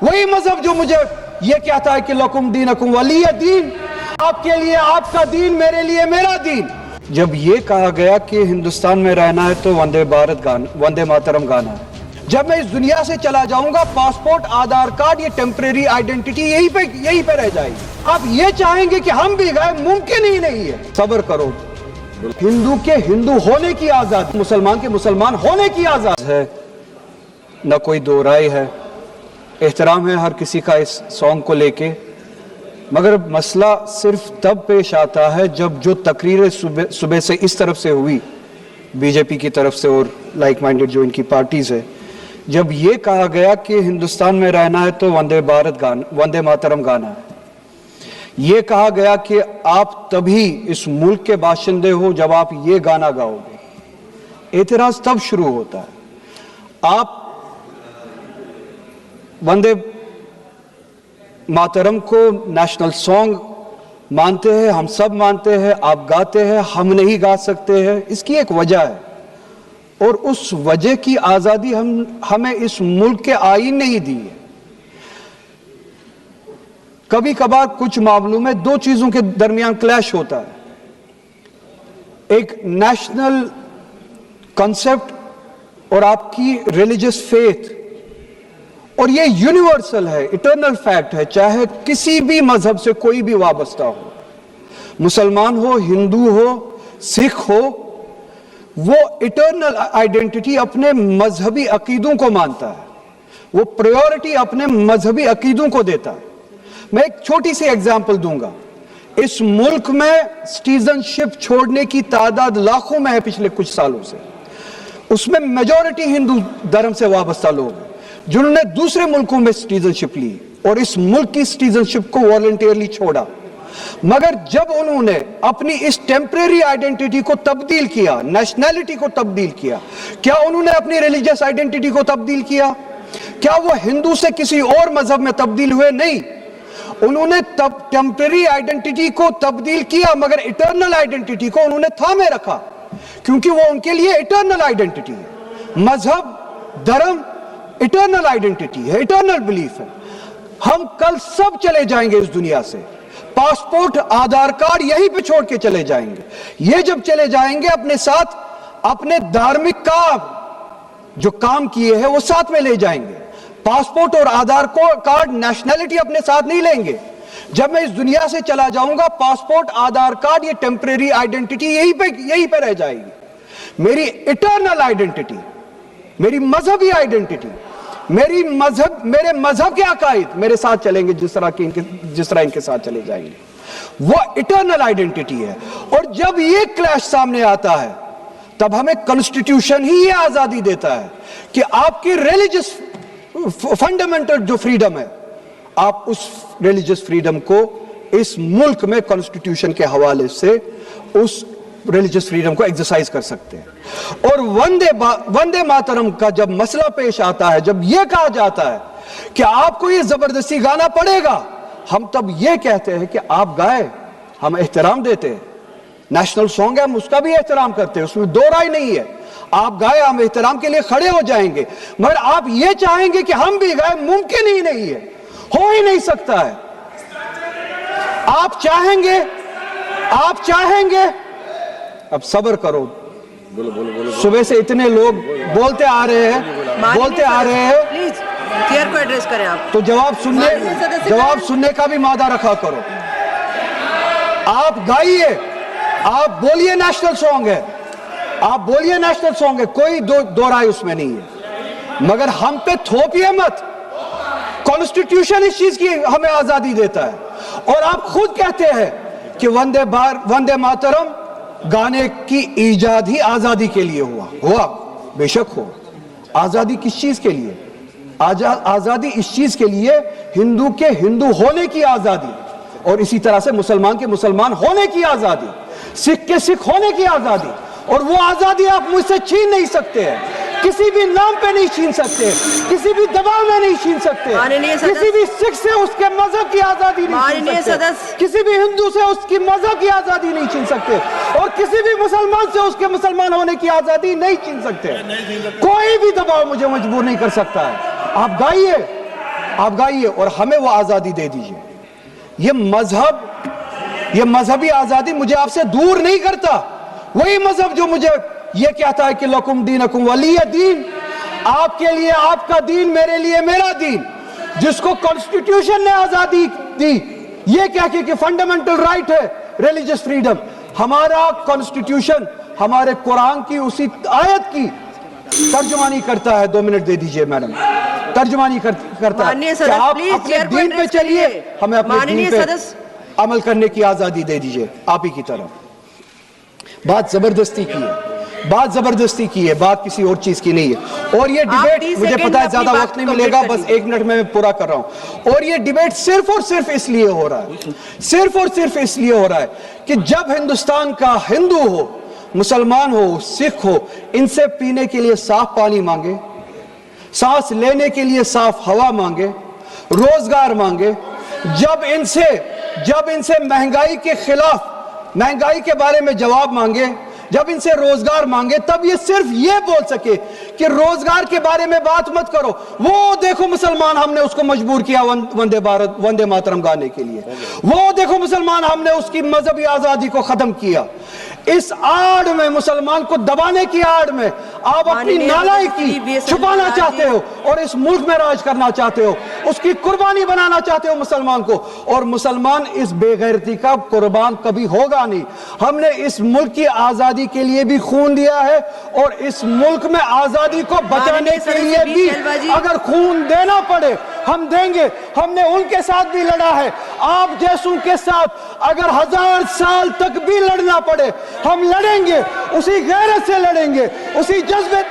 وہی مذہب جو مجھے یہ کہتا ہے کہ لکم دینکم ولی دین، آپ کے لیے آپ کا دین، میرے لیے میرا دین۔ جب یہ کہا گیا کہ ہندوستان میں رہنا ہے تو وندے بھارت گانا، وندے ماترم گانا ہے۔ جب میں اس دنیا سے چلا جاؤں گا، پاسپورٹ، آدھار کارڈ، یہ ٹیمپریری آئیڈینٹی یہی پہ رہ جائے گی۔ آپ یہ چاہیں گے کہ ہم بھی گئے، ممکن ہی نہیں ہے۔ صبر کرو۔ ہندو کے ہندو ہونے کی آزادی، مسلمان کے مسلمان ہونے کی آزادی ہے، نہ کوئی دو رائے ہے۔ احترام ہے ہر کسی کا اس سانگ کو لے کے، مگر مسئلہ صرف تب پیش آتا ہے جب جو تقریر صبح سے اس طرف سے ہوئی، بی جے پی کی طرف سے اور لائک مائنڈڈ جو ان کی پارٹیز ہے، جب یہ کہا گیا کہ ہندوستان میں رہنا ہے تو وندے بھارت گانا، وندے ماترم گانا ہے۔ یہ کہا گیا کہ آپ تبھی اس ملک کے باشندے ہو جب آپ یہ گانا گاؤ گے۔ اعتراض تب شروع ہوتا ہے۔ آپ وندے ماترم کو نیشنل سانگ مانتے ہیں، ہم سب مانتے ہیں، آپ گاتے ہیں، ہم نہیں گا سکتے ہیں، اس کی ایک وجہ ہے، اور اس وجہ کی آزادی ہمیں اس ملک کے آئین نے ہی دی ہے۔ کبھی کبھار کچھ معاملوں میں دو چیزوں کے درمیان کلیش ہوتا ہے، ایک نیشنل کنسپٹ اور آپ کی ریلیجس فیتھ، اور یہ یونیورسل ہے، اٹرنل فیکٹ ہے، چاہے کسی بھی مذہب سے کوئی بھی وابستہ ہو، مسلمان ہو، ہندو ہو، سکھ ہو، وہ اٹرنل آئیڈینٹی اپنے مذہبی عقیدوں کو مانتا ہے، وہ پریورٹی اپنے مذہبی عقیدوں کو دیتا ہے۔ میں ایک چھوٹی سی ایگزامپل دوں گا۔ اس ملک میں سٹیزن شپ چھوڑنے کی تعداد لاکھوں میں ہے پچھلے کچھ سالوں سے، اس میں میجورٹی ہندو دھرم سے وابستہ لوگ ہیں جنہوں نے دوسرے ملکوں میں سٹیزن شپ لی اور اس ملک کی سٹیزن شپ کو والنٹیئرلی چھوڑا، مگر جب انہوں نے اپنی اس ٹیمپریری آئیڈینٹی کو تبدیل کیا، نیشنلٹی کو تبدیل کیا، کیا انہوں نے اپنی ریلیجس آئیڈینٹی کو تبدیل کیا؟ کیا وہ ہندو سے کسی اور مذہب میں تبدیل ہوئے؟ نہیں، انہوں نے ٹیمپریری آئیڈینٹی کو تبدیل کیا، مگر اٹرنل آئیڈینٹی کو انہوں نے تھامے رکھا، کیونکہ وہ ان کے لیے اٹرنل آئیڈینٹی ہے۔ مذہب، دھرم اٹرنل آئیڈینٹی ہے، اٹرنل بلیف ہے۔ ہم کل سب چلے جائیں گے اس دنیا سے، پاسپورٹ، آدھار کارڈ یہیں پہ چھوڑ کے چلے جائیں گے۔ یہ جب چلے جائیں گے، اپنے ساتھ اپنے دھارمک کام جو کام کیے ہیں وہ ساتھ میں لے جائیں گے۔ پاسپورٹ اور آدھار کارڈ، نیشنلٹی اپنے ساتھ نہیں لیں گے۔ جب میں اس دنیا سے چلا جاؤں گا، پاسپورٹ، آدھار کارڈ، یہ ٹیمپریری آئیڈینٹی یہیں پہ رہ جائے گی۔ میری اٹرنل آئیڈینٹی، میری مذہبی آئیڈینٹی، میرے مذہب کے عقائد میرے ساتھ چلیں گے، جس طرح ان کے ساتھ چلے جائیں گے، وہ اٹرنل آئیڈینٹی ہے۔ اور جب یہ کلیش سامنے آتا ہے، تب ہمیں کنسٹیٹیوشن ہی یہ آزادی دیتا ہے کہ آپ کی ریلیجس فنڈامنٹل جو فریڈم ہے، آپ اس ریلیجس فریڈم کو اس ملک میں کنسٹیٹیوشن کے حوالے سے اس ریلیجس فریڈم کو ایکسرسائز کر سکتے ہیں۔ اور وندے ماترم کا جب مسئلہ پیش آتا ہے، جب یہ کہا جاتا ہے کہ آپ کو یہ زبردستی گانا پڑے گا، ہم تب یہ کہتے ہیں کہ آپ گائے، ہم احترام دیتے ہیں۔ نیشنل سانگ ہے، ہم اس کا بھی احترام کرتے ہیں، اس میں دو رائے نہیں ہے۔ آپ گائے، ہم احترام کے لیے کھڑے ہو جائیں گے، مگر آپ یہ چاہیں گے کہ ہم بھی گائے، ممکن ہی نہیں ہے، ہو ہی نہیں سکتا ہے۔ آپ چاہیں گے، اب صبر کرو۔ صبح سے اتنے لوگ بولتے آ رہے ہیں پلیز چیئر کو ایڈریس کریں آپ، تو جواب سننے کا بھی مادہ رکھا کرو۔ آپ گائیے، آپ بولیے نیشنل سانگ ہے، آپ بولیے نیشنل سانگ ہے، کوئی دو رائے اس میں نہیں ہے، مگر ہم پہ تھوپیے مت۔ کانسٹیٹیوشن اس چیز کی ہمیں آزادی دیتا ہے، اور آپ خود کہتے ہیں کہ وندے ماترم گانے کی ایجاد ہی آزادی کے لیے ہوا، بے شک ہو۔ آزادی کس چیز کے لیے؟ آزادی اس چیز کے لیے، ہندو کے ہندو ہونے کی آزادی، اور اسی طرح سے مسلمان کے مسلمان ہونے کی آزادی، سکھ کے سکھ ہونے کی آزادی، اور وہ آزادی آپ مجھ سے چھین نہیں سکتے ہیں، کسی بھی نام پہ نہیں چھین سکتے، کسی بھی دباؤ میں نہیں چھین سکتے، کسی بھی سکھ سے اس کے مذہب کی آزادی نہیں چھین سکتے، کسی بھی ہندو سے اس کی مذہب کی آزادی نہیں چھین سکتے، اور کسی بھی مسلمان سے اس کے مسلمان ہونے کی آزادی نہیں چھین سکتے۔ کوئی بھی دباؤ مجھے مجبور نہیں کر سکتا ہے۔ آپ گائیے، آپ گائیے اور ہمیں وہ آزادی دے دیجئے. یہ مذہبی آزادی مجھے آپ سے دور نہیں کرتا. وہی مذہب جو مجھے یہ کہتا ہے کہ لکم دینکم ولی دین, آپ کے لیے آپ کا دین, میرے لیے میرا دین, جس کو کانسٹیٹیوشن نے آزادی دی یہ کہہ کے کہ فنڈامنٹل رائٹ ہے ریلیجس فریڈم. ہمارا کانسٹیٹیوشن ہمارے قرآن کی اسی آیت کی ترجمانی کرتا ہے. 2 منٹ دے دیجئے میڈم. ترجمانی کرتا ہے کہ آپ اپنے دین پہ چلیے, ہمیں اپنے دین پہ عمل کرنے کی آزادی دے دیجئے. آپ ہی کی طرف بات زبردستی کی ہے, بات زبردستی کی ہے, بات کسی اور چیز کی نہیں ہے. اور یہ ڈیبیٹ مجھے پتا ہے زیادہ وقت نہیں ملے گا, بس 1 منٹ میں پورا کر رہا ہوں. اور یہ ڈیبیٹ صرف اور صرف اس لیے ہو رہا ہے, صرف اور صرف اس لیے ہو رہا ہے کہ جب ہندوستان کا ہندو ہو, مسلمان ہو, سکھ ہو, ان سے پینے کے لیے صاف پانی مانگے, سانس لینے کے لیے صاف ہوا مانگے, روزگار مانگے, جب ان سے مہنگائی کے خلاف, مہنگائی کے بارے میں جواب مانگے, جب ان سے روزگار مانگے, تب یہ صرف یہ بول سکے کہ روزگار کے بارے میں بات مت کرو. وہ دیکھو مسلمان, ہم نے اس کو مجبور کیا وندے ماترم گانے کے لیے. وہ دیکھو مسلمان, ہم نے اس کی مذہبی آزادی کو ختم کیا. اس آڑ میں, مسلمان کو دبانے کی آڑ میں آپ اپنی نالائکی چھپانا چاہتے ہو اور اس ملک میں راج کرنا چاہتے ہو, اس کی قربانی بنانا چاہتے ہو مسلمان کو. اور مسلمان اس بے غیرتی کا قربان کبھی ہوگا نہیں. ہم نے اس ملک کی آزادی کے لیے بھی خون دیا ہے, اور اس ملک میں آزادی کو بچانے کے لیے بھی اگر خون دینا پڑے ہم دیں گے. ہم نے ان کے ساتھ بھی لڑا ہے, آپ جیسوں کے ساتھ اگر 1000 سال تک بھی لڑنا پڑے ہم لڑیں گے, اسی غیرت سے لڑیں گے, اسی جذبے